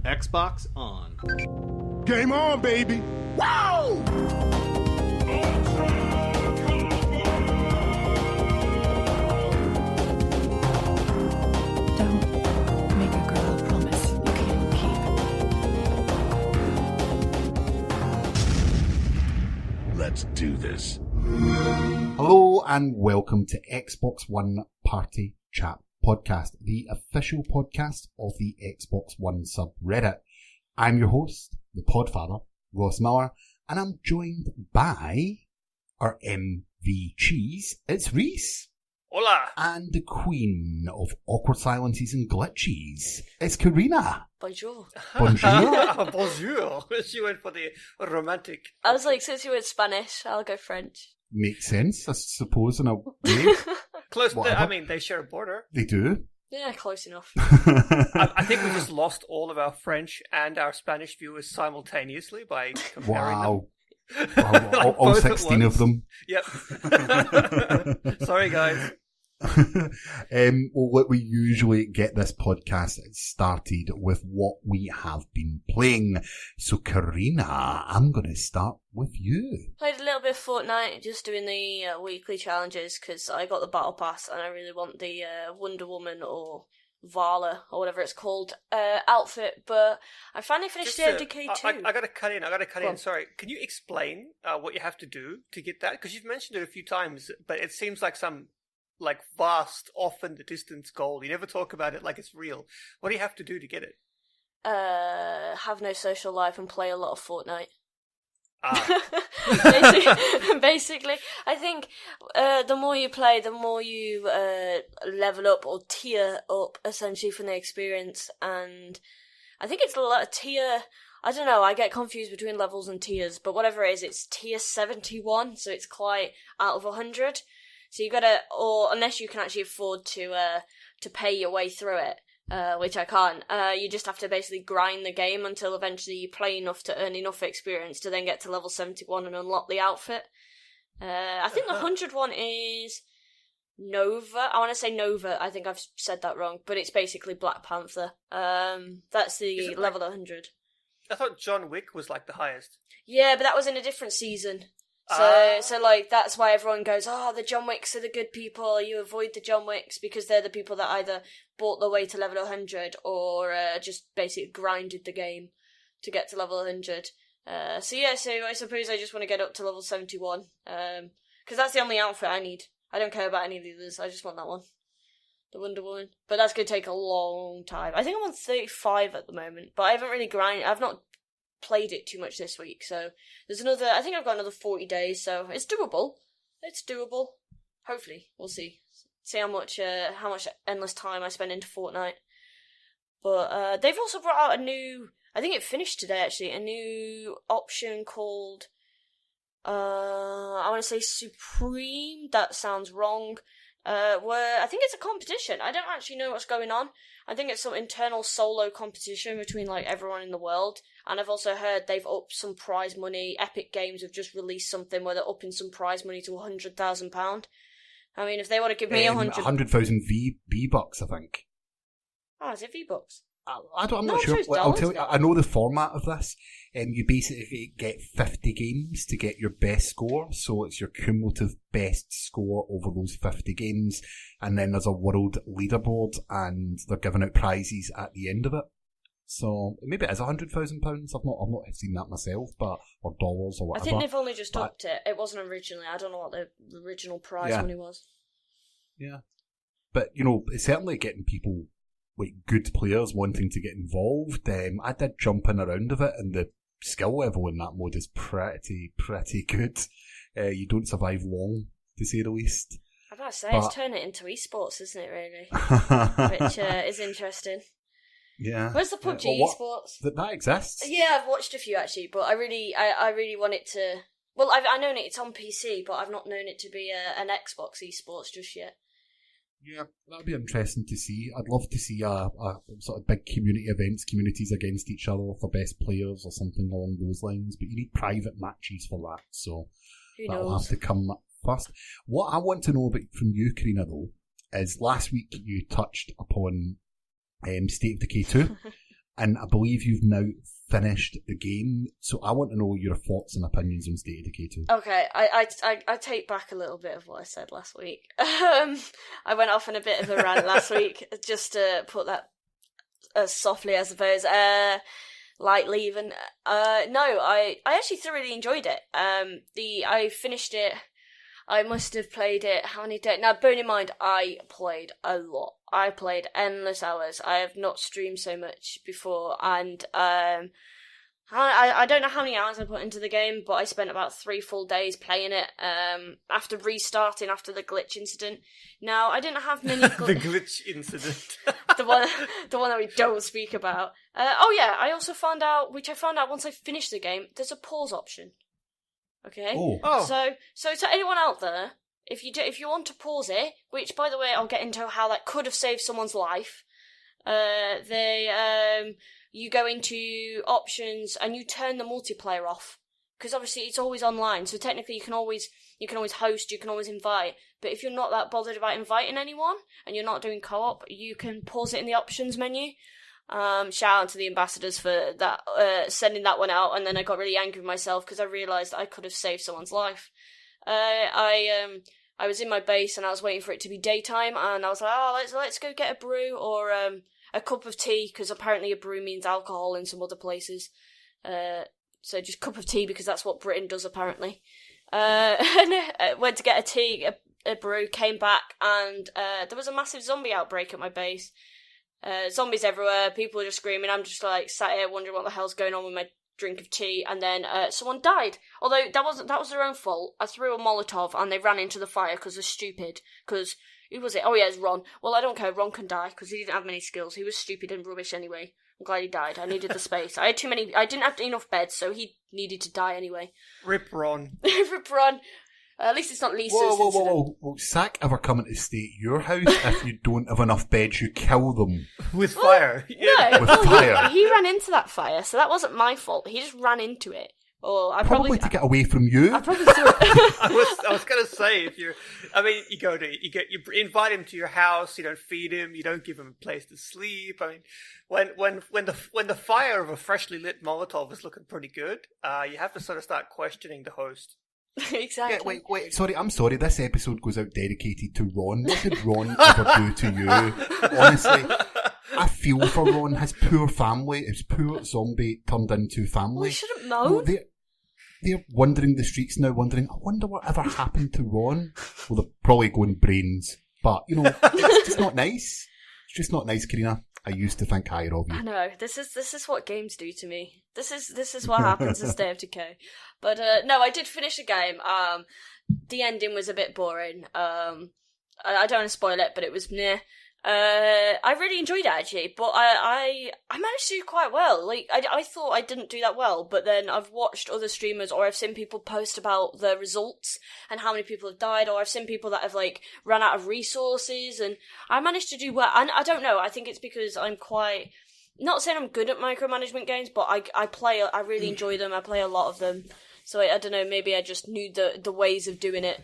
Xbox on. Game on, baby! Wow! Don't make a girl a promise you can't keep. Let's do this. Hello and welcome to Xbox One Party Chat Podcast, the official podcast of the Xbox One subreddit. I'm your host, the Podfather, Ross Miller, and I'm joined by our MV Cheese, it's Rhys. Hola! And the queen of awkward silences and glitches, it's Carina. Bonjour. Bonjour. Bonjour! She went for the romantic. I was like, since you went Spanish, I'll go French. Makes sense, I suppose, in a way. Close. Whatever. I mean, they share a border. They do. Yeah, close enough. I think we just lost all of our French and our Spanish viewers simultaneously by comparing Wow. them. All Both at 16 of once. them. Yep. Sorry, guys. Well, we usually get this podcast started with what we have been playing. So, Carina, I'm going to start with you. Played a little bit of Fortnite, just doing the weekly challenges, because I got the Battle Pass and I really want the Wonder Woman or Vala, or whatever it's called, outfit, but I finally finished State of Decay 2. I gotta cut in. Go on. Sorry. Can you explain what you have to do to get that? Because you've mentioned it a few times, but it seems like some vast, off in the distance goal. You never talk about it like it's real. What do you have to do to get it? Have no social life and play a lot of Fortnite. Basically, I think the more you play, the more you level up or tier up, essentially, from the experience. And I think it's a lot of tier. I don't know, I get confused between levels and tiers, but whatever it is, it's tier 71, so it's quite out of 100. So you gotta, or unless you can actually afford to pay your way through it, which I can't, you just have to basically grind the game until eventually you play enough to earn enough experience to then get to level 71 and unlock the outfit. I think the 100 one is Nova. I want to say Nova, I think I've said that wrong, but it's basically Black Panther. That's the level 100. I thought John Wick was the highest. Yeah, but that was in a different season. So that's why everyone goes, the John Wicks are the good people. You avoid the John Wicks because they're the people that either bought their way to level 100 or just basically grinded the game to get to level 100. So I suppose I just want to get up to level 71 because that's the only outfit I need. I don't care about any of the others. I just want that one, the Wonder Woman. But that's going to take a long time. I think I'm on 35 at the moment, but I haven't really grinded. I've not played it too much this week, so there's I think I've got another 40 days, so it's doable. Hopefully, we'll see how much endless time I spend into Fortnite. But they've also brought out a new, I think it finished today actually, a new option called I want to say Supreme. That sounds wrong. Where I think it's a competition. I don't actually know what's going on. I think it's some internal solo competition between everyone in the world. And I've also heard they've upped some prize money. Epic Games have just released something where they're upping some prize money to £100,000. I mean, if they want to give me 100,000 V-Bucks, I think. Oh, is it V-Bucks? I'm not sure. I'll tell you, I know the format of this. You basically get 50 games to get your best score, so it's your cumulative best score over those 50 games, and then there's a world leaderboard, and they're giving out prizes at the end of it. So maybe it is £100,000. I've not seen that myself, or dollars or whatever. I think they've only just upped it. It wasn't originally. I don't know what the original prize money was. Yeah, but it's certainly getting people, good players wanting to get involved. I did jump in a round of it, and the skill level in that mode is pretty good. You don't survive long, to say the least. I was about to say, it's turning it into esports, isn't it, really? Which is interesting. Yeah. Where's the PUBG esports? That exists? Yeah, I've watched a few actually, but I really want it to... Well, I've known it's on PC, but I've not known it to be an Xbox esports just yet. Yeah, that'd be interesting to see. I'd love to see a sort of big communities against each other for best players or something along those lines. But you need private matches for that, so that'll have to come first. What I want to know about from you, Carina, though, is last week you touched upon State of Decay 2. and I believe you've now finished the game. So I want to know your thoughts and opinions on State of Decay 2. Okay, I take back a little bit of what I said last week. I went off on a bit of a rant last week, just to put that softly, I suppose. Lightly even. No, I actually thoroughly enjoyed it. I finished it. I must have played it how many days? Now, bear in mind, I played a lot. I played endless hours. I have not streamed so much before, and I don't know how many hours I put into the game, but I spent about 3 full days playing it. After restarting after the glitch incident. Now, I didn't have many. The glitch incident. the one that we don't speak about. I also found out, which I found out once I finished the game. There's a pause option. Okay. Oh. So to anyone out there, if you want to pause it, which by the way I'll get into how that could have saved someone's life, you go into options and you turn the multiplayer off, because obviously it's always online. So technically you can always host, you can always invite. But if you're not that bothered about inviting anyone and you're not doing co-op, you can pause it in the options menu. Shout out to the ambassadors for that, sending that one out, and then I got really angry with myself because I realised I could have saved someone's life. I was in my base and I was waiting for it to be daytime, and I was like, oh, let's go get a brew or a cup of tea, because apparently a brew means alcohol in some other places. So just cup of tea, because that's what Britain does apparently. And I went to get a brew, came back, and there was a massive zombie outbreak at my base. Zombies everywhere, people are just screaming. I'm just like sat here wondering what the hell's going on with my drink of tea, and then someone died. Although that was their own fault. I threw a Molotov and they ran into the fire because they're stupid. Because who was it? Oh yeah, it's Ron. Well, I don't care. Ron can die because he didn't have many skills. He was stupid and rubbish anyway. I'm glad he died. I needed the space. I didn't have enough beds, so he needed to die anyway. Rip Ron. Rip Ron. At least it's not Lisa's Whoa. Will Sack ever come to stay at your house if you don't have enough beds? You kill them. With fire. No, With fire. He ran into that fire, so that wasn't my fault. He just ran into it. Or I probably to get away from you. I probably threw it. I was gonna say, you invite him to your house, you don't feed him, you don't give him a place to sleep. I mean, when the fire of a freshly lit Molotov is looking pretty good, you have to sort of start questioning the host. Exactly. Yeah, wait. Sorry, I'm sorry. This episode goes out dedicated to Ron. What did Ron ever do to you? Honestly, I feel for Ron. His poor family, his poor zombie turned into family. Well, we shouldn't know. They're wandering the streets now, wondering, I wonder what ever happened to Ron. Well, they're probably going brains. But, it's just not nice. It's just not nice, Carina. I used to think higher of you. I know. This is what games do to me. This is what happens in State of Decay. But no, I did finish the game. The ending was a bit boring. I don't want to spoil it, but it was meh. I really enjoyed it actually, but I managed to do quite well. Like I thought I didn't do that well, but then I've watched other streamers, or I've seen people post about the results and how many people have died, or I've seen people that have like run out of resources, and I managed to do well. And I don't know, I think it's because I'm quite, not saying I'm good at micromanagement games, but I really enjoy them. I play a lot of them, so I don't know, maybe I just knew the ways of doing it.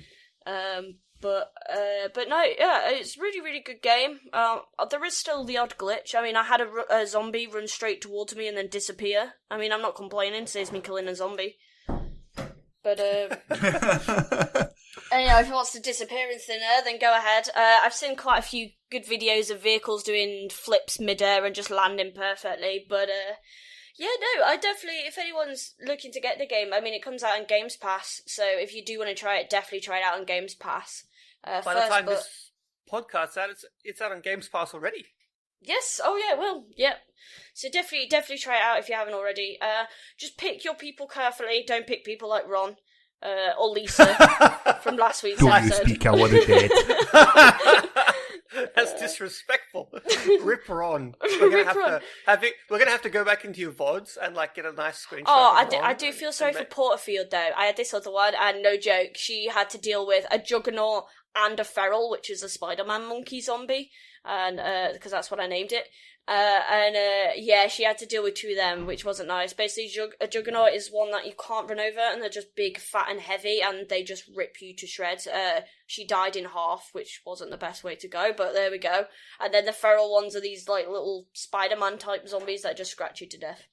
But no, yeah, it's really, really good game. There is still the odd glitch. I mean, I had a zombie run straight towards me and then disappear. I mean, I'm not complaining, saves me killing a zombie. But, anyway, if he wants to disappear in thin air, then go ahead. I've seen quite a few good videos of vehicles doing flips mid-air and just landing perfectly, but, yeah, no, I definitely, if anyone's looking to get the game, I mean, it comes out on Games Pass, so if you do want to try it, definitely try it out on Games Pass. By the time this podcast's out, it's out on Games Pass already. Yes, oh yeah, well, yeah. So definitely try it out if you haven't already. Just pick your people carefully, don't pick people like Ron, or Lisa from last week's episode. Don't you speak ill of the dead. That's disrespectful. Rip Ron. We're gonna have to go back into your VODs and like get a nice screenshot. Oh, I do feel sorry for Porterfield though. I had this other one, and no joke, she had to deal with a juggernaut and a feral, which is a Spider-Man monkey zombie, and because that's what I named it. She had to deal with 2 of them, which wasn't nice. Basically, a Juggernaut is one that you can't run over, and they're just big, fat, and heavy, and they just rip you to shreds. She died in half, which wasn't the best way to go, but there we go. And then the feral ones are these, like, little Spider-Man type zombies that just scratch you to death.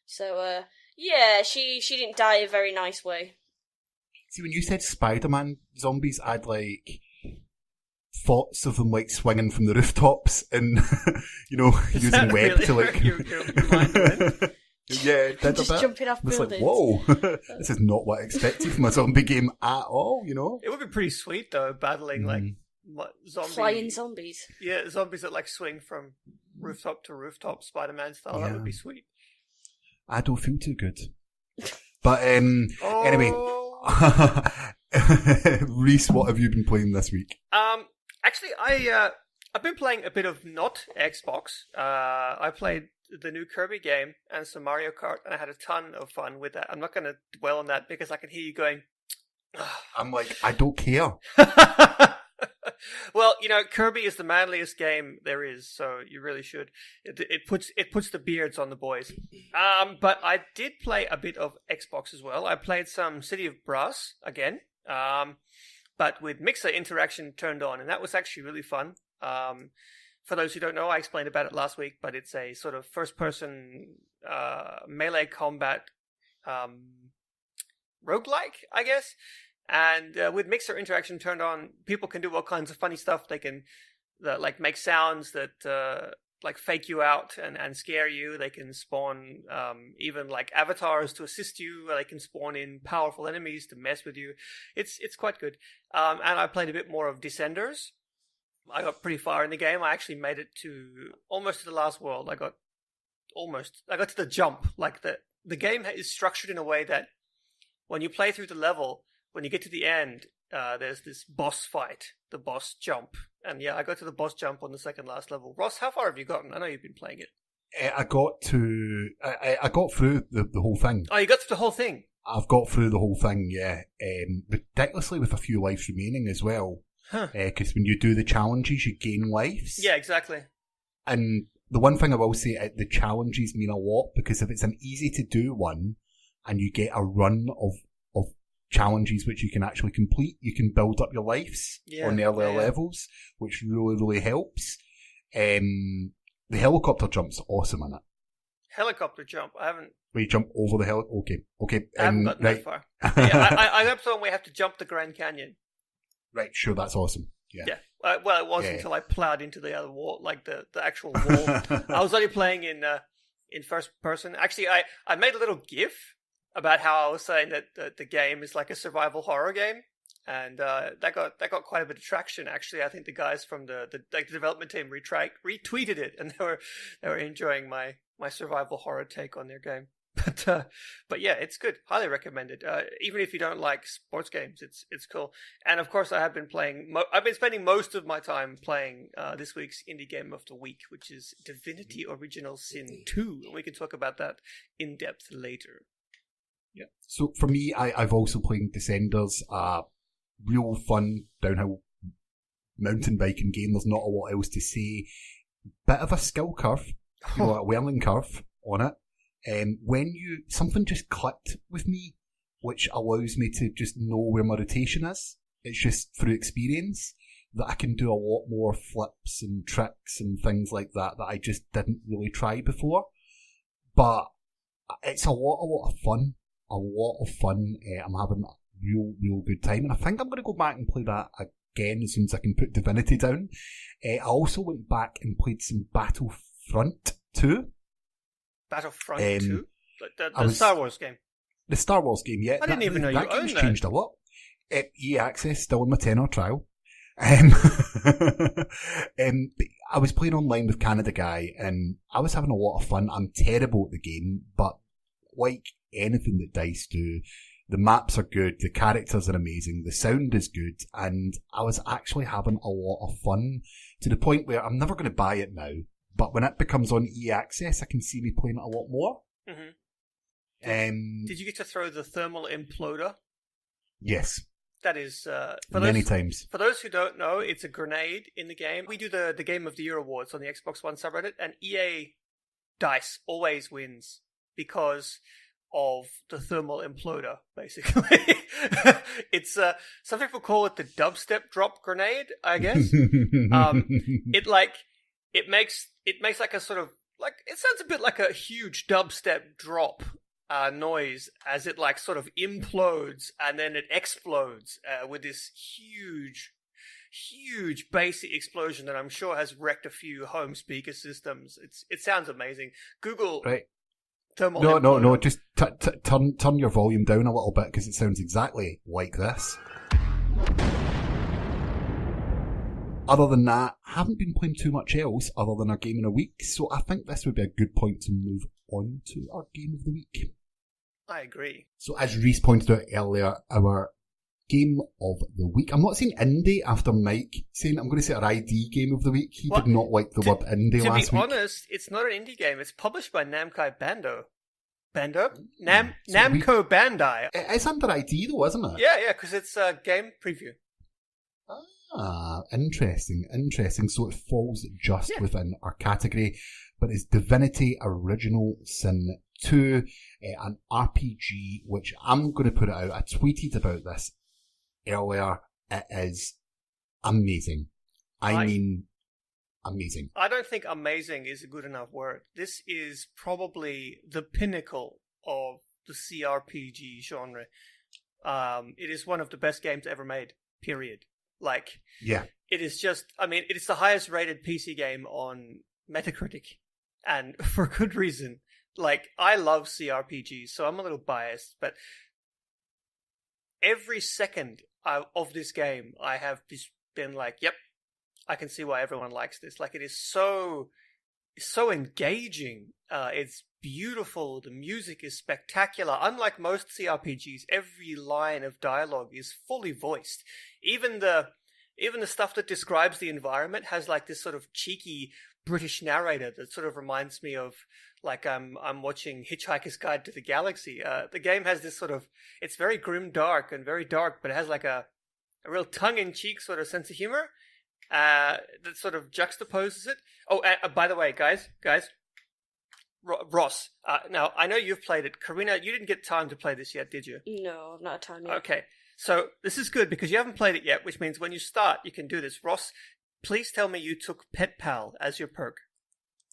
So, she didn't die a very nice way. See, when you said Spider-Man zombies, I'd, like, thoughts of them, like, swinging from the rooftops and, using web really to, like... your mind went? Yeah, it did Just a bit. jumping off It's like, buildings. whoa, this is not what I expected from a zombie game at all, It would be pretty sweet, though, battling, like, zombies. Flying zombies. Yeah, zombies that, like, swing from rooftop to rooftop, Spider-Man style. That would be sweet. I don't feel too good. But, anyway... Rhys, what have you been playing this week? Actually, I've been playing a bit of not Xbox. I played the new Kirby game and some Mario Kart, and I had a ton of fun with that. I'm not going to dwell on that because I can hear you going. I'm like, I don't care. Well, Kirby is the manliest game there is, so you really should. It puts the beards on the boys. But I did play a bit of Xbox as well. I played some City of Brass again, but with mixer interaction turned on, and that was actually really fun. For those who don't know, I explained about it last week, but it's a sort of first-person melee combat roguelike, I guess. And with mixer interaction turned on, people can do all kinds of funny stuff. They can like make sounds that like fake you out and scare you. They can spawn even like avatars to assist you. They can spawn in powerful enemies to mess with you. It's quite good. And I played a bit more of Descenders. I got pretty far in the game. I actually made it to almost to the last world. I got to the jump. Like the game is structured in a way that when you play through the level, when you get to the end, there's this boss fight, the boss jump. And yeah, I got to the boss jump on the second last level. Ross, how far have you gotten? I know you've been playing it. I got through the whole thing. Oh, you got through the whole thing? I've got through the whole thing, yeah. Ridiculously with a few lives remaining as well. Because when you do the challenges, you gain lives. Yeah, exactly. And the one thing I will say, the challenges mean a lot, because if it's an easy to do one, and you get a run of challenges which you can actually complete, you can build up your lives on the earlier levels, which really, really helps. The helicopter jump's awesome in it. Helicopter jump? I haven't... Where you jump over the helicopter. Okay. I haven't gotten that far. Yeah, I got to when we have to jump the Grand Canyon. Right, sure, that's awesome. Yeah. Well, it wasn't until I plowed into the other wall, like the actual wall. I was only playing in first person. Actually, I made a little GIF about how I was saying that the game is like a survival horror game, and that got quite a bit of traction. Actually, I think the guys from the development team retweeted it, and they were enjoying my survival horror take on their game. But yeah, it's good. Highly recommended. Even if you don't like sports games, it's cool. And of course, I've been spending most of my time playing this week's indie game of the week, which is Divinity Original Sin 2, and we can talk about that in depth later. Yeah. So for me, I've also played Descenders, real fun downhill mountain biking game. There's not a lot else to say. Bit of a skill curve, a learning curve on it. Something just clicked with me, which allows me to just know where my rotation is. It's just through experience that I can do a lot more flips and tricks and things like that I just didn't really try before. But it's a lot of fun. I'm having a real good time, and I think I'm going to go back and play that again as soon as I can put Divinity down. I also went back and played some Battlefront 2. Battlefront 2? The Star Wars game? The Star Wars game, yeah. I didn't even know you owned that. That game's changed a lot. EA Access, still in my 10-hour trial. I was playing online with Canada Guy, and I was having a lot of fun. I'm terrible at the game, but like anything that DICE do, the maps are good, the characters are amazing, the sound is good, and I was actually having a lot of fun to the point where I'm never going to buy it now, but when it becomes on EA Access, I can see me playing it a lot more. Mm-hmm. Did you get to throw the thermal imploder? Yes. That is Many times. For those who don't know, it's a grenade in the game. We do the Game of the Year awards on the Xbox One subreddit, and EA DICE always wins because of the thermal imploder, basically. It's some people call it the dubstep drop grenade, I guess. It makes like a sort of like, it sounds a bit like a huge dubstep drop noise as it like sort of implodes and then it explodes with this huge basic explosion that I'm sure has wrecked a few home speaker systems. It sounds amazing. Google right. thermal. No. Just turn your volume down a little bit because it sounds exactly like this. Other than that, I haven't been playing too much else other than our game in a week, so I think this would be a good point to move on to our game of the week. I agree. So as Rhys pointed out earlier, our game of the week. I'm not saying indie after Mike saying I'm going to say our ID game of the week. He did not like the word indie last week. To be honest, it's not an indie game. It's published by Namco Bandai. It's under ID though, isn't it? Yeah, because it's a game preview. Ah, interesting. So it falls just within our category, but it's Divinity Original Sin 2, an RPG, which I'm going to put it out. I tweeted about this earlier. It is amazing. I mean, amazing. I don't think amazing is a good enough word. This is probably the pinnacle of the CRPG genre. It is one of the best games ever made, period. Like, yeah, it is just, I mean, it is the highest rated PC game on Metacritic, and for good reason. Like, I love CRPGs, so I'm a little biased, but every second of this game, I have just been like, yep, I can see why everyone likes this. Like, it is so engaging. It's beautiful. The music is spectacular. Unlike most CRPGs, every line of dialogue is fully voiced. Even the stuff that describes the environment has like this sort of cheeky British narrator that sort of reminds me of like I'm watching Hitchhiker's Guide to the Galaxy. The game has this sort of, it's very grim dark, but it has like a real tongue-in-cheek sort of sense of humor that sort of juxtaposes it. Oh, by the way, guys, Ross, now I know you've played it. Carina, you didn't get time to play this yet, did you? No, I've not had time yet. Okay, so this is good because you haven't played it yet, which means when you start, you can do this. Ross, please tell me you took Pet Pal as your perk.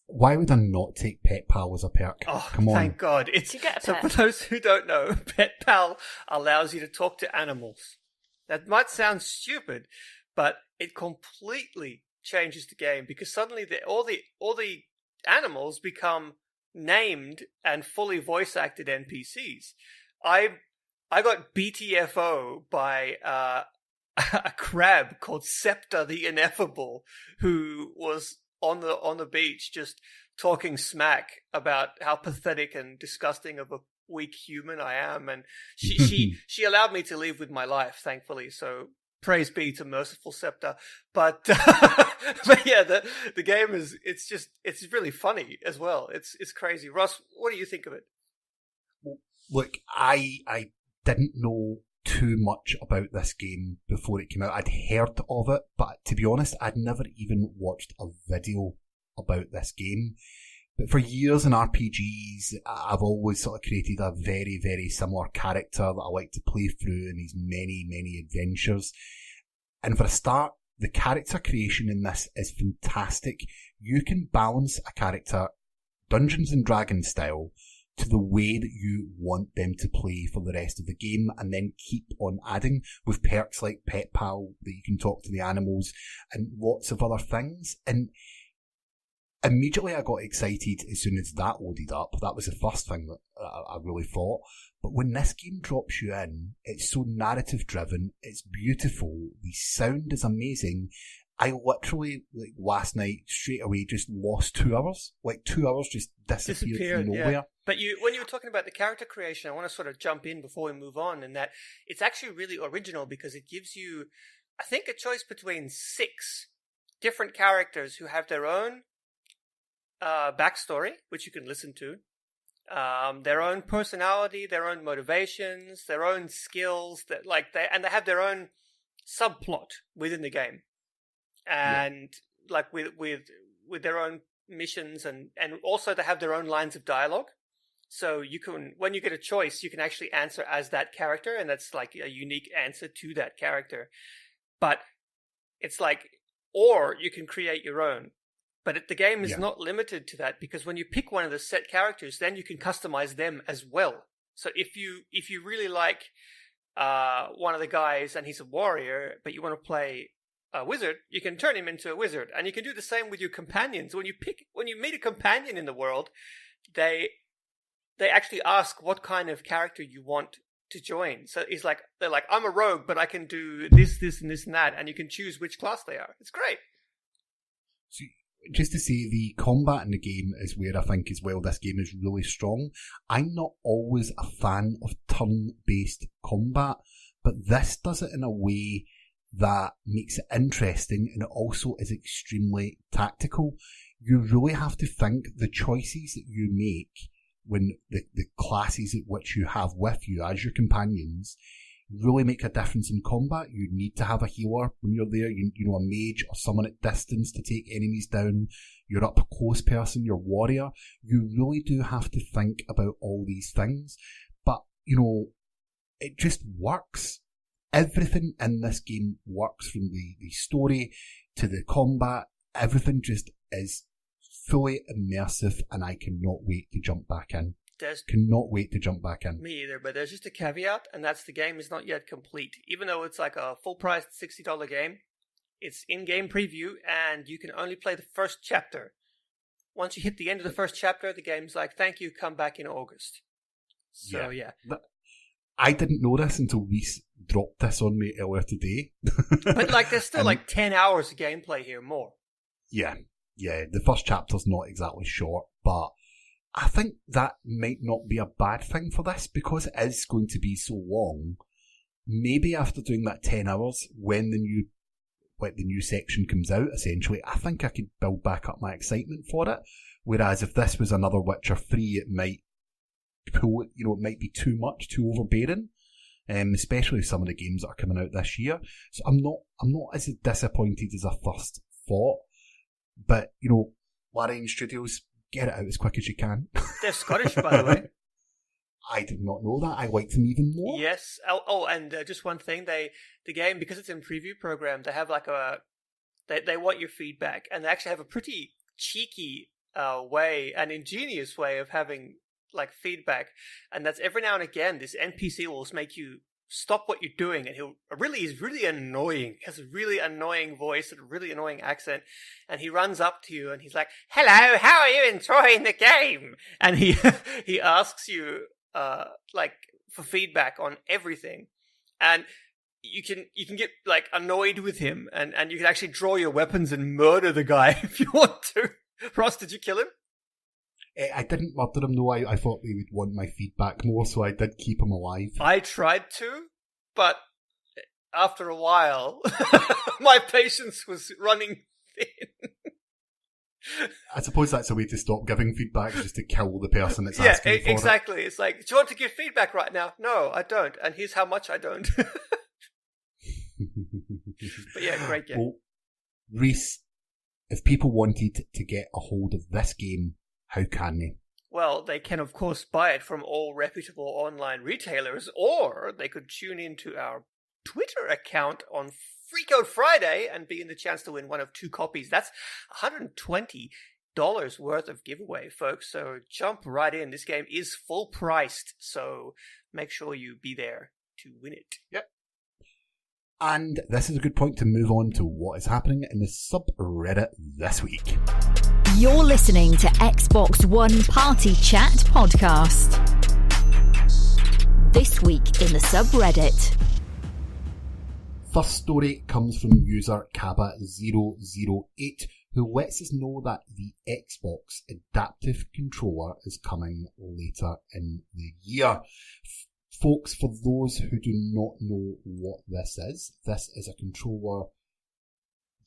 Why would I not take Pet Pal as a perk? Oh, come on! Thank God! To get a so pet. for those who don't know, Pet Pal allows you to talk to animals. That might sound stupid, but it completely changes the game because suddenly all the animals become named and fully voice acted NPCs. I got BTFO by a crab called Scepter the Ineffable, who was on the beach just talking smack about how pathetic and disgusting of a weak human I am, and she allowed me to leave with my life, thankfully. So praise be to merciful Scepter. But but yeah, the game it's really funny as well. It's crazy. Ross, what do you think of it? Look, I didn't know too much about this game before it came out. I'd heard of it, but to be honest, I'd never even watched a video about this game. But for years in RPGs, I've always sort of created a very, very similar character that I like to play through in these many, many adventures. And for a start, the character creation in this is fantastic. You can balance a character Dungeons and Dragons style to the way that you want them to play for the rest of the game, and then keep on adding with perks like Pet Pal that you can talk to the animals and lots of other things. And immediately I got excited as soon as that loaded up. That was the first thing that I really thought. But when this game drops you in, it's so narrative driven, it's beautiful, the sound is amazing. I literally, like last night, straight away just lost 2 hours. Like 2 hours just disappeared from nowhere. Yeah. But when you were talking about the character creation, I want to sort of jump in before we move on, and that it's actually really original because it gives you, I think, a choice between 6 different characters who have their own backstory, which you can listen to, their own personality, their own motivations, their own skills. That they have their own subplot within the game, and with their own missions, and also they have their own lines of dialogue. So you can, when you get a choice, you can actually answer as that character, and that's like a unique answer to that character. But it's like, or you can create your own. But the game is not limited to that, because when you pick one of the set characters, then you can customize them as well. So if you really like one of the guys and he's a warrior, but you want to play a wizard, you can turn him into a wizard. And you can do the same with your companions. When you meet a companion in the world, they actually ask what kind of character you want to join. So they're like, I'm a rogue, but I can do this, and this, and that, and you can choose which class they are. It's great. So, just to say, the combat in the game is where I think as well this game is really strong. I'm not always a fan of turn-based combat, but this does it in a way that makes it interesting, and it also is extremely tactical. You really have to think the choices that you make when the classes at which you have with you as your companions really make a difference in combat. You need to have a healer when you're there, you know, a mage or someone at distance to take enemies down. You're up close person, you're warrior. You really do have to think about all these things. But, you know, it just works. Everything in this game works, from the story to the combat. Everything just is fully immersive, and I cannot wait to jump back in. Cannot wait to jump back in. Me either, but there's just a caveat, and that's the game is not yet complete. Even though it's like a full-priced $60 game, it's in-game preview, and you can only play the first chapter. Once you hit the end of the first chapter, the game's like, thank you, come back in August. So, yeah. I didn't know this until Rhys dropped this on me earlier today. But there's still 10 hours of gameplay here more. Yeah, the first chapter's not exactly short, but I think that might not be a bad thing for this, because it is going to be so long. Maybe after doing that 10 hours, when the new section comes out, essentially, I think I could build back up my excitement for it. Whereas if this was another Witcher 3, it might pull, it might be too much, too overbearing. Especially some of the games that are coming out this year. So I'm not as disappointed as I first thought. But, Larian Studios, get it out as quick as you can. They're Scottish, by the way. I did not know that. I liked them even more. Yes. And just one thing, the game, because it's in preview program, they have they want your feedback, and they actually have a pretty cheeky way, an ingenious way of having feedback, and that's every now and again this NPC will make you stop what you're doing, and he's really annoying. He has a really annoying voice and a really annoying accent, and he runs up to you and he's like, "Hello, how are you enjoying the game?" And he asks you for feedback on everything, and you can get annoyed with him, and you can actually draw your weapons and murder the guy if you want to. Ross, did you kill him? I didn't murder him, though. I thought they would want my feedback more, so I did keep him alive. I tried to, but after a while, my patience was running thin. I suppose that's a way to stop giving feedback, just to kill the person that's asking for exactly. It's like, do you want to give feedback right now? No, I don't. And here's how much I don't. But yeah, great game. Well, Rhys, if people wanted to get a hold of this game, how can they? Well, they can, of course, buy it from all reputable online retailers, or they could tune into our Twitter account on Free Code Friday and be in the chance to win one of 2 copies. That's $120 worth of giveaway, folks. So jump right in. This game is full priced, so make sure you be there to win it. Yep. And this is a good point to move on to what is happening in the subreddit this week. You're listening to Xbox One Party Chat Podcast. This week in the subreddit. First story comes from user Kaba008, who lets us know that the Xbox Adaptive Controller is coming later in the year. Folks, for those who do not know what this is a controller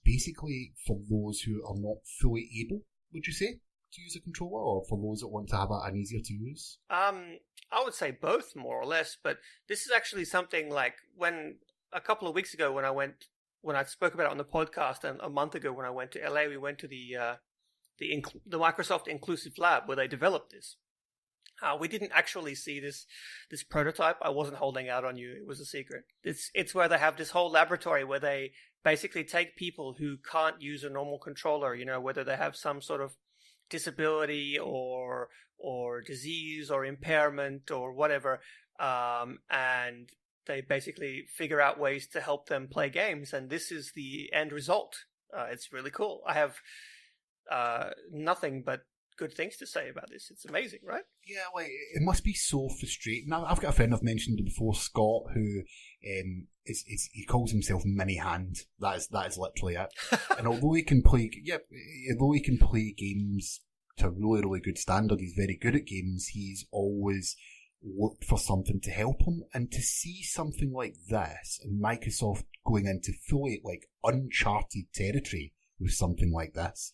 basically for those who are not fully able, would you say? to use a controller, or for those that want to have an easier to use? I would say both, more or less. But this is actually something like when a couple of weeks ago when I spoke about it on the podcast, and a month ago when I went to LA, we went to the Microsoft Inclusive Lab where they developed this. We didn't actually see this prototype. I wasn't holding out on you. It was a secret. It's where they have this whole laboratory where they basically take people who can't use a normal controller, whether they have some sort of disability or disease or impairment or whatever, and they basically figure out ways to help them play games. And this is the end result. It's really cool. I have nothing but good things to say about this. It's amazing, right? Yeah, like it must be so frustrating. Now, I've got a friend I've mentioned before, Scott, who he calls himself Mini Hand. That is literally it. And although he can play games to a really, really good standard, he's very good at games. He's always looked for something to help him, and to see something like this and Microsoft going into fully like uncharted territory with something like this,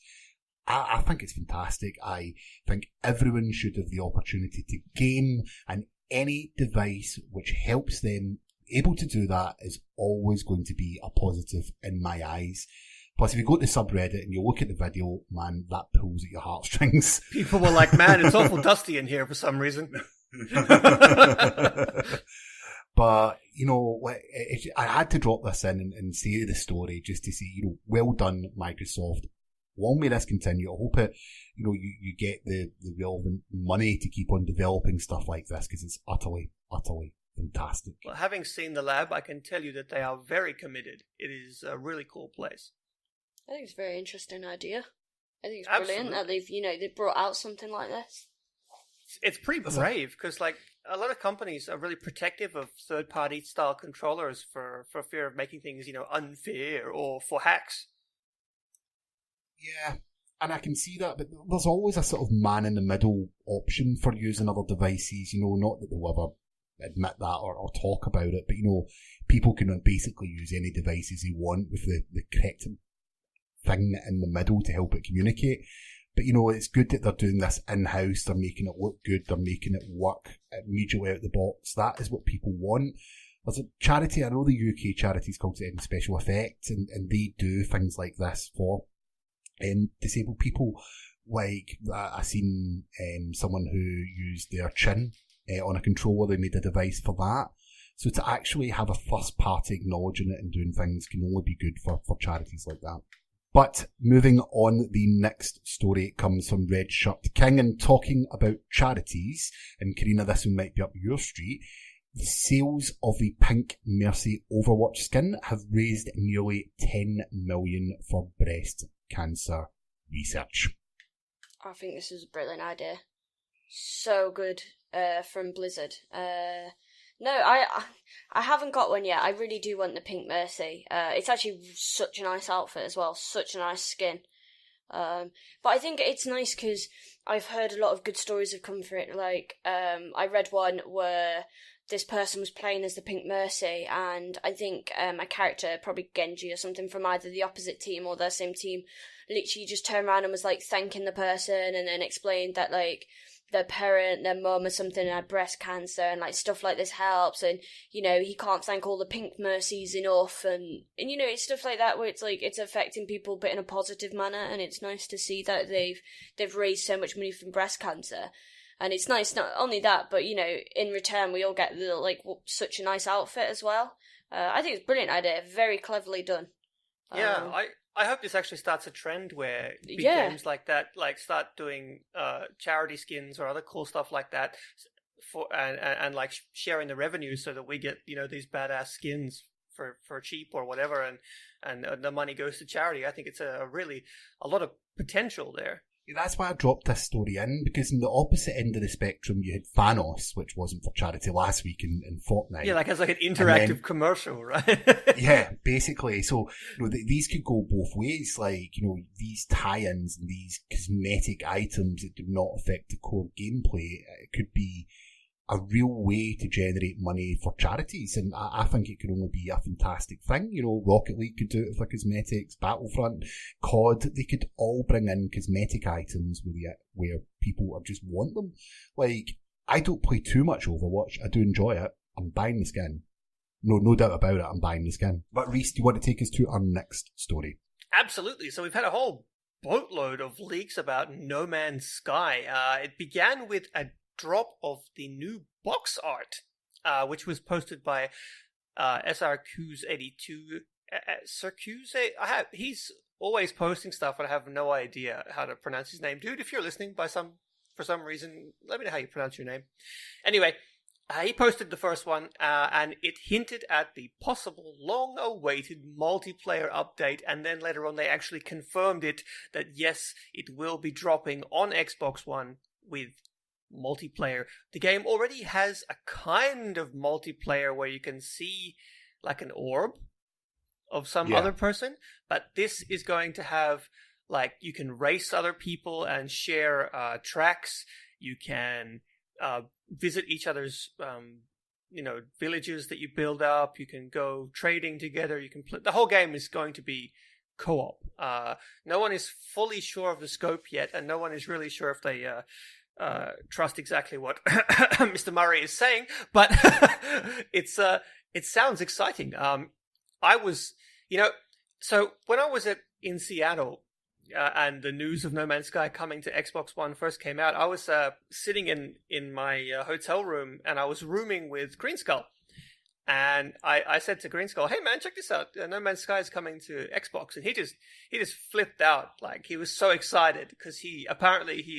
I think it's fantastic. I think everyone should have the opportunity to game, and any device which helps them able to do that is always going to be a positive in my eyes. Plus, if you go to subreddit and you look at the video, man, that pulls at your heartstrings. People were like, man, it's awful dusty in here for some reason. But, I had to drop this in and say the story just to say, well done, Microsoft. Long may this continue. I hope you get the relevant money to keep on developing stuff like this, because it's utterly, utterly fantastic. Well, having seen the lab, I can tell you that they are very committed. It is a really cool place. I think it's a very interesting idea. I think it's brilliant that they've brought out something like this. It's pretty brave, because like a lot of companies are really protective of third-party style controllers for fear of making things unfair or for hacks. Yeah, and I can see that, but there's always a sort of man-in-the-middle option for using other devices, not that they'll ever admit that or talk about it, but, people can basically use any devices they want with the correct thing in the middle to help it communicate. But, it's good that they're doing this in-house, they're making it look good, they're making it work immediately out the box. That is what people want. There's a charity, I know the UK charity is called Special Effects, and they do things like this for disabled people. Like I seen someone who used their chin on a controller. They made a device for that. So to actually have a first party acknowledging it and doing things can only be good for charities like that. But moving on, the next story comes from Red Shirt King, and talking about charities, and Carina, this one might be up your street. The sales of the Pink Mercy Overwatch skin have raised nearly 10 million for breast cancer research. I think this is a brilliant idea. So good from Blizzard. No, I haven't got one yet. I really do want the Pink Mercy. It's actually such a nice outfit as well. Such a nice skin. But I think it's nice because I've heard a lot of good stories have come for it. Like, I read one where this person was playing as the Pink Mercy, and I think a character, probably Genji or something from either the opposite team or their same team, literally just turned around and was like thanking the person, and then explained that like their parent, their mum or something had breast cancer, and like stuff like this helps, and he can't thank all the Pink Mercies enough, and it's stuff like that where it's like it's affecting people but in a positive manner, and it's nice to see that they've raised so much money from breast cancer. And it's nice, not only that, but, in return, we all get such a nice outfit as well. I think it's a brilliant idea. Very cleverly done. Yeah, I hope this actually starts a trend where big games like that, start doing charity skins or other cool stuff like that, and sharing the revenue so that we get, these badass skins for cheap or whatever, and the money goes to charity. I think it's a lot of potential there. That's why I dropped this story in, because in the opposite end of the spectrum, you had Thanos, which wasn't for charity last week in Fortnite. Yeah, as an interactive commercial, right? Yeah, basically. So, these could go both ways. These tie-ins and these cosmetic items that do not affect the core gameplay, it could be a real way to generate money for charities, and I think it could only be a fantastic thing. You know, Rocket League could do it for cosmetics, Battlefront, COD, they could all bring in cosmetic items where people just want them. Like, I don't play too much Overwatch, I do enjoy it, I'm buying the skin. No doubt about it, I'm buying the skin. But Rhys, do you want to take us to our next story? Absolutely. So we've had a whole boatload of leaks about No Man's Sky. It began with a drop of the new box art, which was posted by SRQs82. Circuse? He's always posting stuff, and I have no idea how to pronounce his name. Dude, if you're listening for some reason, let me know how you pronounce your name. Anyway, he posted the first one, and it hinted at the possible long-awaited multiplayer update, and then later on they actually confirmed it, that yes, it will be dropping on Xbox One with multiplayer. The game already has a kind of multiplayer where you can see like an orb of some other person, but this is going to have, like, you can race other people and share tracks. You can visit each other's villages that you build up. You can go trading together. You can the whole game is going to be co-op. No one is fully sure of the scope yet, and no one is really sure if they trust exactly what Mr. Murray is saying, but it sounds exciting. So when I was in Seattle, and the news of No Man's Sky coming to Xbox One first came out, I was sitting in my hotel room, and I was rooming with Green Skull. And I said to Green Skull, "Hey man, check this out! No Man's Sky is coming to Xbox," and he just flipped out. Like, he was so excited because he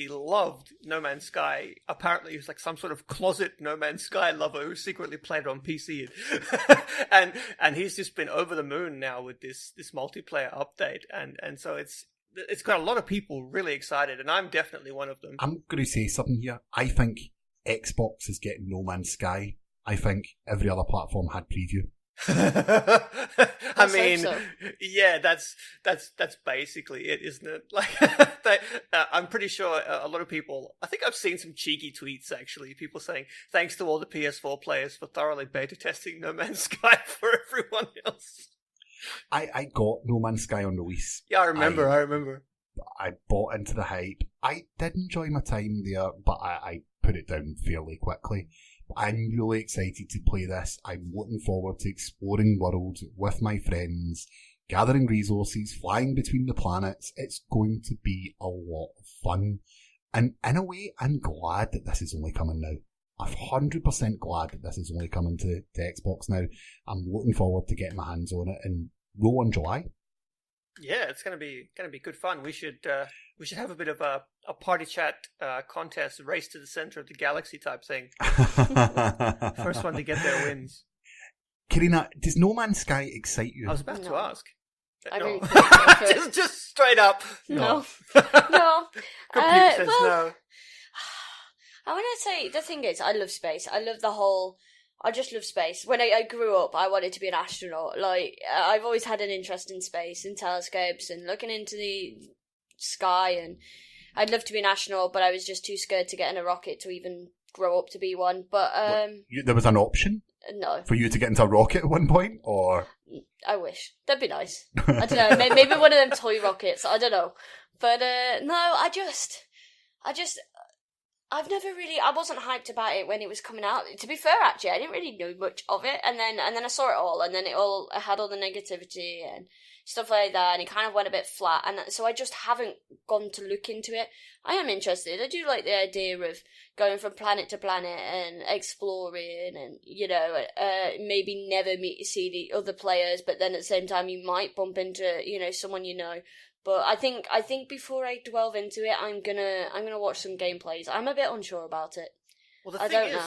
loved No Man's Sky. Apparently, he was like some sort of closet No Man's Sky lover who secretly played it on PC, and he's just been over the moon now with this multiplayer update, and so it's got a lot of people really excited, and I'm definitely one of them. I'm going to say something here. I think Xbox is getting No Man's Sky. I think every other platform had preview. I mean, yeah, that's basically it, isn't it? Like, I'm pretty sure a lot of people. I think I've seen some cheeky tweets actually. People saying thanks to all the PS4 players for thoroughly beta testing No Man's Sky for everyone else. I got No Man's Sky on release. Yeah, I remember. I bought into the hype. I did enjoy my time there, but I put it down fairly quickly. I'm really excited to play this. I'm looking forward to exploring worlds with my friends, gathering resources, flying between the planets. It's going to be a lot of fun. And in a way, I'm glad that this is only coming now. I'm 100% glad that this is only coming to Xbox now. I'm looking forward to getting my hands on it and roll on July. Yeah, it's gonna be good fun. We should have a bit of a party chat contest, race to the center of the galaxy type thing. First one to get there wins. Carina, does No Man's Sky excite you? I was about to ask. I No. really think just straight up. no. No. Computer says no. I want to say, the thing is, I love space. I just love space. When I grew up, I wanted to be an astronaut. Like, I've always had an interest in space and telescopes and looking into the sky, and I'd love to be an astronaut, but I was just too scared to get in a rocket to even grow up to be one. But there was an option? No. For you to get into a rocket at one point, or? I wish. That'd be nice. I don't know, maybe one of them toy rockets, I don't know. But no, I wasn't hyped about it when it was coming out. To be fair, actually, I didn't really know much of it, and then I saw it all, and then I had all the negativity and stuff like that, and it kind of went a bit flat, and so I just haven't gone to look into it. I am interested. I do like the idea of going from planet to planet and exploring, and maybe never see the other players, but then at the same time you might bump into someone you know. But I think before I delve into it, I'm gonna watch some gameplays. I'm a bit unsure about it. Well, the thing is,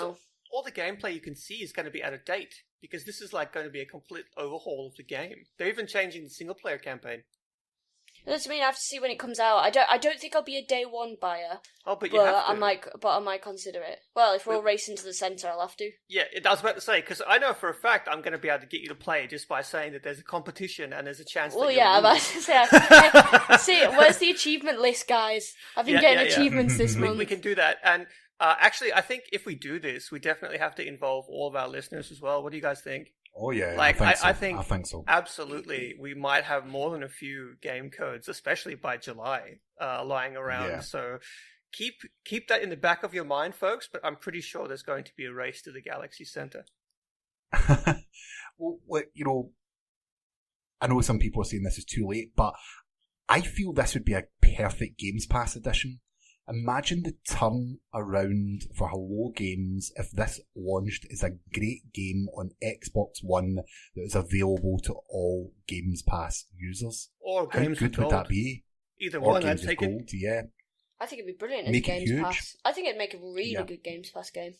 all the gameplay you can see is going to be out of date, because this is like going to be a complete overhaul of the game. They're even changing the single player campaign. That's me. I have to see when it comes out. I don't think I'll be a day one buyer. Oh, but you have to. I might consider it. Well, if we're all racing to the centre, I'll have to. Yeah, I was about to say, because I know for a fact I'm going to be able to get you to play just by saying that there's a competition and there's a chance. Well, that yeah, I'm you'll about lose. to say. See, where's the achievement list, guys? I've been getting achievements this month. We can do that, and actually, I think if we do this, we definitely have to involve all of our listeners as well. What do you guys think? Oh yeah, like I think so. Absolutely, we might have more than a few game codes, especially by July, lying around. Yeah. So keep that in the back of your mind, folks. But I'm pretty sure there's going to be a race to the Galaxy Center. Well, you know, I know some people are saying this is too late, but I feel this would be a perfect Games Pass edition. Imagine the turn around for Hello Games if this launched as a great game on Xbox One that is available to all Games Pass users. Or How Games good with would Gold. that be? Either Or one, I'd Games with take Gold, it. yeah. I think it'd be brilliant as Make a it Games huge. Pass. I think it'd make a really good Games Pass game.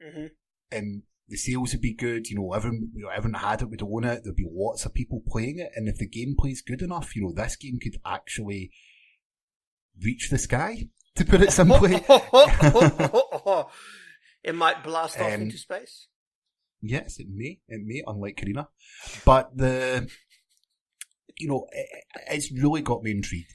Mm-hmm. The sales would be good, everyone had it, would own it, there'd be lots of people playing it, and if the gameplay's good enough, this game could actually reach the sky, to put it simply. It might blast off into space. Yes, it may, unlike Carina. But it's really got me intrigued.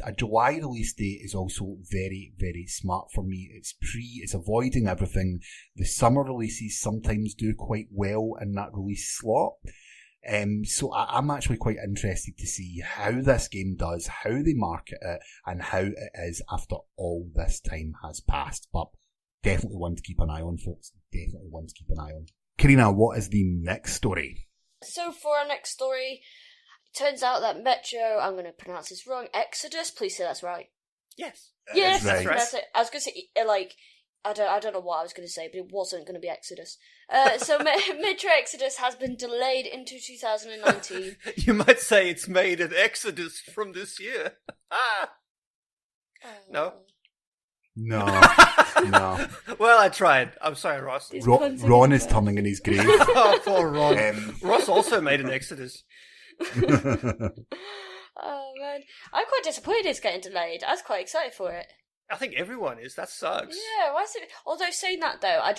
A July release date is also very, very smart for me. It's avoiding everything. The summer releases sometimes do quite well in that release slot. So I'm actually quite interested to see how this game does, how they market it, and how it is after all this time has passed. But definitely one to keep an eye on, folks. Definitely one to keep an eye on. Carina, what is the next story? So for our next story, it turns out that Metro, I'm going to pronounce this wrong, Exodus, please say that's right. Yes. Yes, that's right. That's it. I was going to say, I don't know what I was going to say, but it wasn't going to be Exodus. So Metro Exodus has been delayed into 2019. You might say it's made an exodus from this year. No? No. No. Well, I tried. I'm sorry, Ross. Ron is turning in his grave. Oh, poor Ron. Ross also made an exodus. Oh, man. I'm quite disappointed it's getting delayed. I was quite excited for it. I think everyone is. That sucks. Yeah, why is it? Although saying that though, I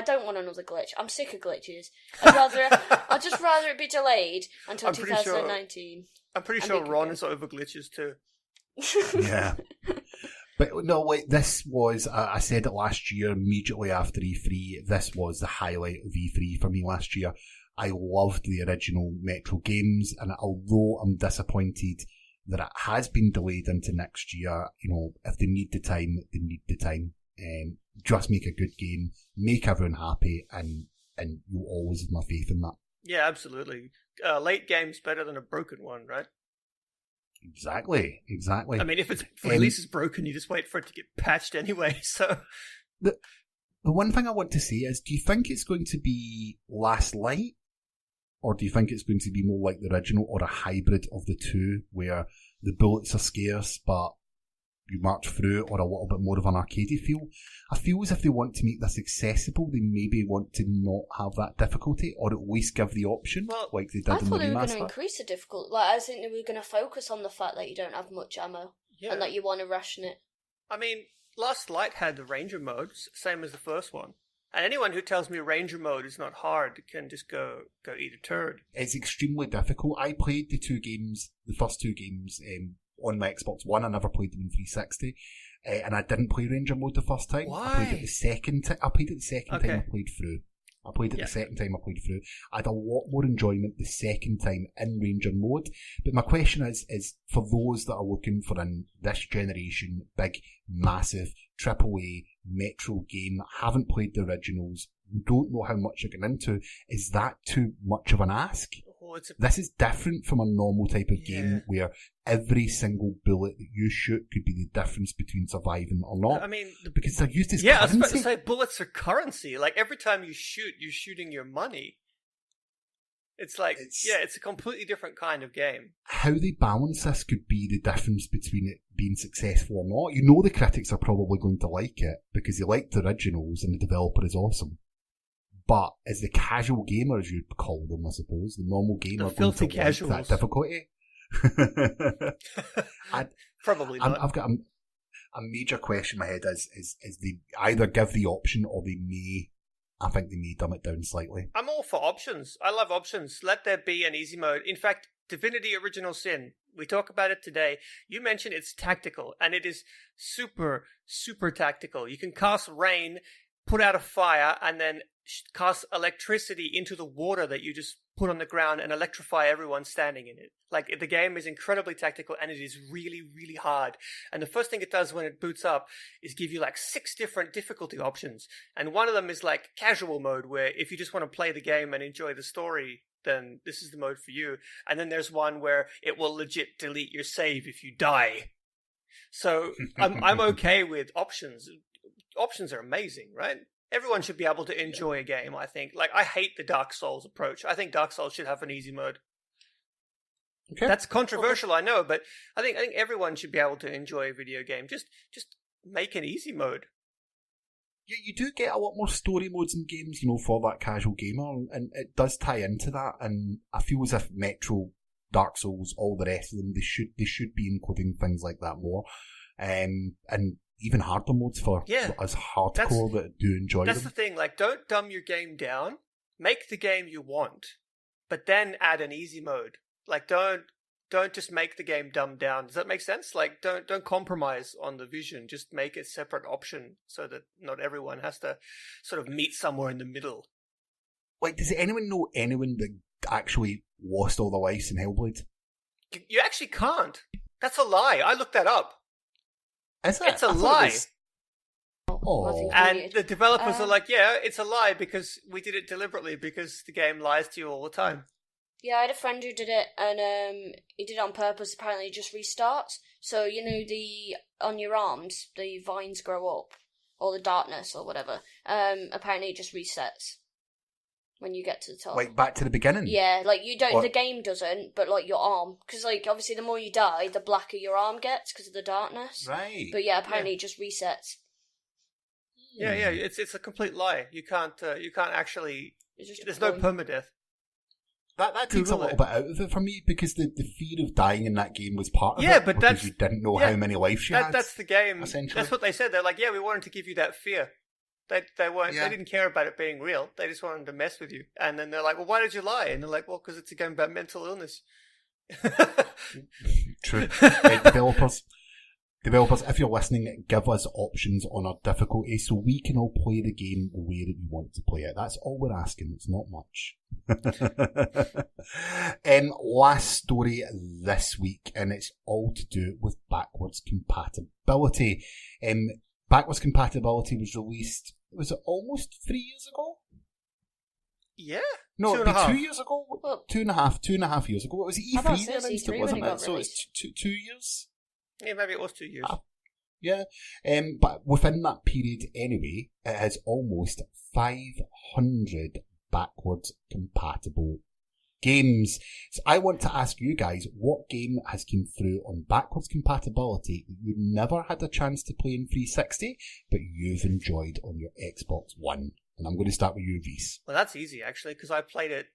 don't want another glitch. I'm sick of glitches. I'd just rather it be delayed until 2019. I'm pretty sure Ron is over glitches too. Yeah. But no, like, this was, I said it last year, immediately after E3, this was the highlight of E3 for me last year. I loved the original Metro games, and although I'm disappointed that it has been delayed into next year, if they need the time, they need the time. Just make a good game, make everyone happy, and you'll always have my faith in that. Yeah, absolutely. Late game's better than a broken one, right? Exactly. I mean, if its release is broken, you just wait for it to get patched anyway, so... The one thing I want to say is, do you think it's going to be Last Light? Or do you think it's going to be more like the original, or a hybrid of the two, where the bullets are scarce, but you march through, or a little bit more of an arcadey feel? I feel as if they want to make this accessible, they maybe want to not have that difficulty, or at least give the option, like they did in the remaster. I thought they were going to increase the difficulty. I think they were going to focus on the fact that you don't have much ammo, and that you want to ration it. I mean, Last Light had the Ranger mode, same as the first one. And anyone who tells me Ranger mode is not hard can just go eat a turd. It's extremely difficult. I played the first two games, on my Xbox One. I never played them in 360. And I didn't play Ranger mode the first time. Why? I played it the second time I played through. The second time I played through. I had a lot more enjoyment the second time in Ranger mode. But my question is for those that are looking for this generation, big, massive, AAA Metro game, haven't played the originals, don't know how much you're getting into, is that too much of an ask? This is different from a normal type of game where every single bullet that you shoot could be the difference between surviving or not. I mean, because they're used as currency. I was about to say, bullets are currency. Like, every time you shoot, you're shooting your money. It's like, it's a completely different kind of game. How they balance this could be the difference between it being successful or not. The critics are probably going to like it because they liked the originals and the developer is awesome. But as the casual gamer, as you'd call them, I suppose, the normal gamer, the filthy going to like that difficulty. Probably not. I've got a major question in my head is they either give the option or they may dumb it down slightly. I'm all for options. I love options. Let there be an easy mode. In fact, Divinity Original Sin, we talk about it today. You mentioned it's tactical, and it is super, super tactical. You can cast rain, put out a fire, and then cast electricity into the water that you just put on the ground and electrify everyone standing in it. Like, the game is incredibly tactical, and it is really, really hard. And the first thing it does when it boots up is give you like 6 different difficulty options. And one of them is like casual mode, where if you just want to play the game and enjoy the story, then this is the mode for you. And then there's one where it will legit delete your save if you die. So I'm okay with options. Options are amazing, right? Everyone should be able to enjoy a game, I think. Like, I hate the Dark Souls approach. I think Dark Souls should have an easy mode. Okay. That's controversial, I know, but I think everyone should be able to enjoy a video game. Just make an easy mode. You do get a lot more story modes in games, for that casual gamer, and it does tie into that. And I feel as if Metro, Dark Souls, all the rest of them, they should be including things like that more, and even harder modes for us hardcore that do enjoy them. That's the thing. Like, don't dumb your game down. Make the game you want, but then add an easy mode. Like, don't just make the game dumbed down. Does that make sense? Like, don't compromise on the vision. Just make a separate option so that not everyone has to sort of meet somewhere in the middle. Like, does anyone know anyone that actually lost all their lives in Hellblade? You actually can't. That's a lie. I looked that up. Is it? It's a lie. Oh. And the developers are like, yeah, it's a lie because we did it deliberately because the game lies to you all the time. Yeah, I had a friend who did it, and he did it on purpose. Apparently, it just restarts. So, on your arms, the vines grow up, or the darkness, or whatever. Apparently, it just resets when you get to the top. Like, back to the beginning? Yeah, like, you don't, the game doesn't, but, like, your arm. Because, like, obviously, the more you die, the blacker your arm gets because of the darkness. Right. But, yeah, apparently, it just resets. Yeah, it's a complete lie. You can't actually, there's no permadeath. That takes a little bit out of it for me, because the fear of dying in that game was part of it. Yeah, but because you didn't know how many lives you had. That's the game. Essentially. That's what they said. They're like, yeah, we wanted to give you that fear. They didn't care about it being real. They just wanted to mess with you. And then they're like, well, why did you lie? And they're like, well, because it's a game about mental illness. True. Developers, if you're listening, give us options on our difficulty so we can all play the game the way that we want to play it. That's all we're asking. It's not much. Last story this week, and it's all to do with backwards compatibility. Backwards compatibility was released, was it almost 3 years ago? Yeah. No, it'd be 2 years ago? Well, 2.5 years ago. It was E3 that announced it, wasn't it? So it's 2 years? Yeah, maybe it was 2 years. Yeah. But within that period anyway, it has almost 500 backwards compatible games. So I want to ask you guys, what game has come through on backwards compatibility that you never had a chance to play in 360, but you've enjoyed on your Xbox One? And I'm going to start with you, Rhys. Well, that's easy, actually, because I played it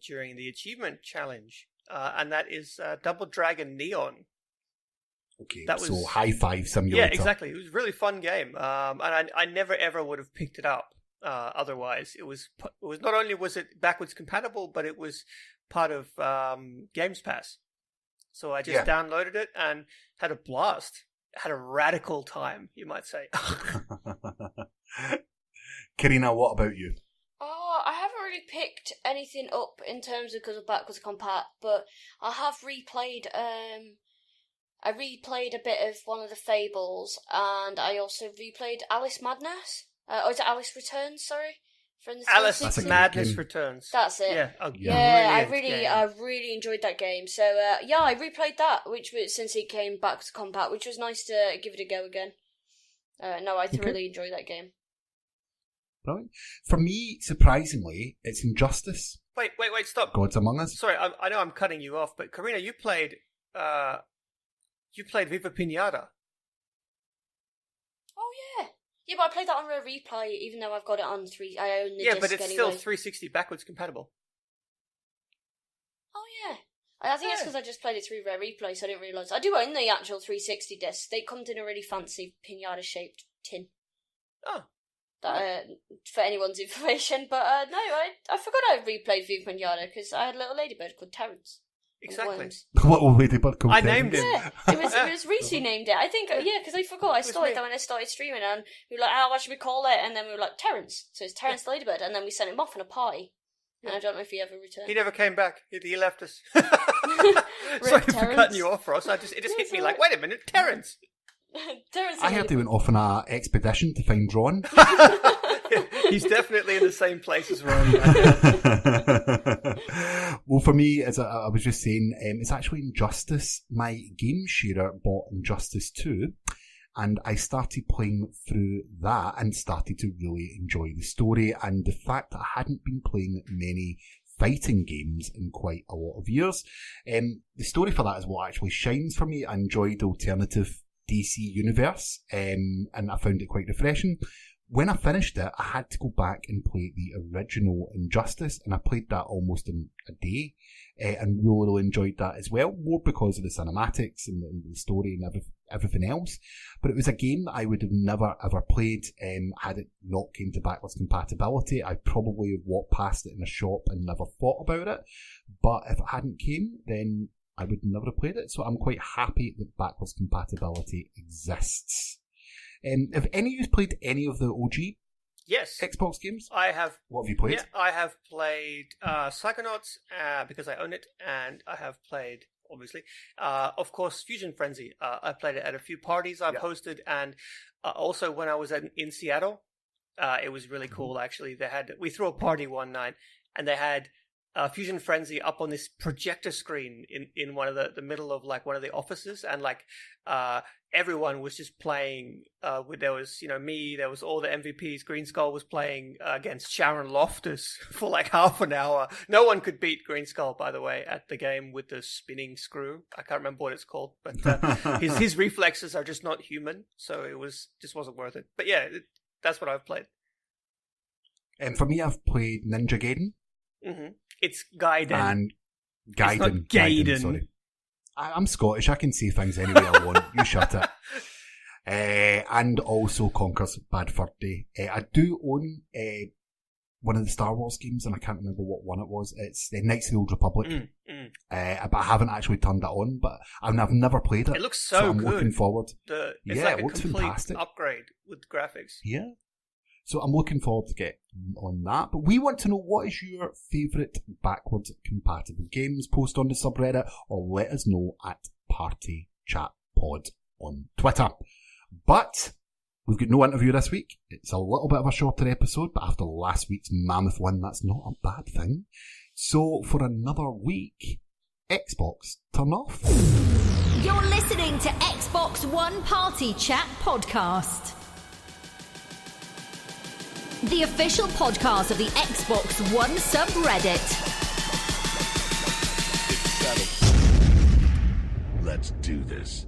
during the Achievement Challenge, and that is Double Dragon Neon. Okay, so High Five Simulator. Yeah, exactly. It was a really fun game, and I never ever would have picked it up otherwise. It was not only was it backwards compatible, but it was part of Games Pass. So I just downloaded it and had a blast. Had a radical time, you might say. Carina, what about you? Oh, I haven't really picked anything up in terms of because of backwards compat, but I have replayed. I replayed a bit of one of the Fables, and I also replayed Alice Madness. Or is it Alice Returns? Sorry, from the Alice Madness Returns. That's it. Yeah, I really enjoyed that game. So I replayed that, which was since it came back to compat, which was nice to give it a go again. I really enjoyed that game. Right. For me, surprisingly, it's Injustice. Wait, stop. Gods Among Us. Sorry, I know I'm cutting you off, but Carina, you played Viva Pinata. Oh yeah. Yeah, but I played that on a replay, even though I've got it on 3. I own the disc but it's anyway. still 360 backwards compatible. Oh yeah. I think it's because I just played it through Rare Replay, so I didn't realise. I do own the actual 360 disc. They come in a really fancy pinata-shaped tin. Oh. That, for anyone's information. But no, I forgot I replayed V Pinata because I had a little ladybird called Terrence. Exactly. Little ladybird called I named him. Yeah, it was Rhys who named it. I think, because I forgot. I started that when I started streaming, and we were like, what should we call it? And then we were like, Terrence. So it's Terrence the ladybird, and then we sent him off on a party. And I don't know if he ever returned. He never came back. He left us. Sorry for cutting you off, Ross. It just hit me like, wait a minute, Terrence. Terrence I heard they went off on an expedition to find Ron. He's definitely in the same place as Ron. Well, for me, as I was just saying, it's actually Injustice. My game sharer bought Injustice 2, and I started playing through that and started to really enjoy the story, and the fact that I hadn't been playing many fighting games in quite a lot of years. The story for that is what actually shines for me. I enjoyed alternative DC universe, and I found it quite refreshing. When I finished it, I had to go back and play the original Injustice, and I played that almost in a day, and really enjoyed that as well, more because of the cinematics and the story and everything else. But it was a game that I would have never ever played had it not came to backwards compatibility. I probably have walked past it in a shop and never thought about it, but if it hadn't came, then I would never have played it, so I'm quite happy that backwards compatibility exists. Have any of you played any of the OG Xbox games? I have. What have you played? Yeah, I have played Psychonauts because I own it, and I have played, obviously, of course, Fusion Frenzy. I played it at a few parties I've hosted, and also when I was in Seattle, it was really cool, actually. We threw a party one night, and they had Fusion Frenzy up on this projector screen in one of the middle of like one of the offices, and like everyone was just playing. There was me, there was all the MVPs. Green Skull was playing against Sharon Loftus for like half an hour. No one could beat Green Skull, by the way, at the game with the spinning screw. I can't remember what it's called, but his reflexes are just not human, so just wasn't worth it. But yeah, that's what I've played. And for me, I've played Ninja Gaiden. Mm-hmm. It's Gaiden. And Gaiden. It's not Gaiden. Sorry. I'm Scottish. I can say things any way I want. You shut it. And also Conker's Bad Fur Day. I do own one of the Star Wars games, and I can't remember what one it was. It's Knights of the Old Republic. But I haven't actually turned that on, but I've never played it. It looks so I'm good. looking forward. It's like it a looks complete fantastic. upgrade with graphics. Yeah. So I'm looking forward to get on that. But we want to know, what is your favourite backwards compatible games? Post on the subreddit or let us know at Party Chat Pod on Twitter. But we've got no interview this week. It's a little bit of a shorter episode, but after last week's mammoth one, that's not a bad thing. So for another week, Xbox, turn off. You're listening to Xbox One Party Chat Podcast, the official podcast of the Xbox One subreddit. Let's do this.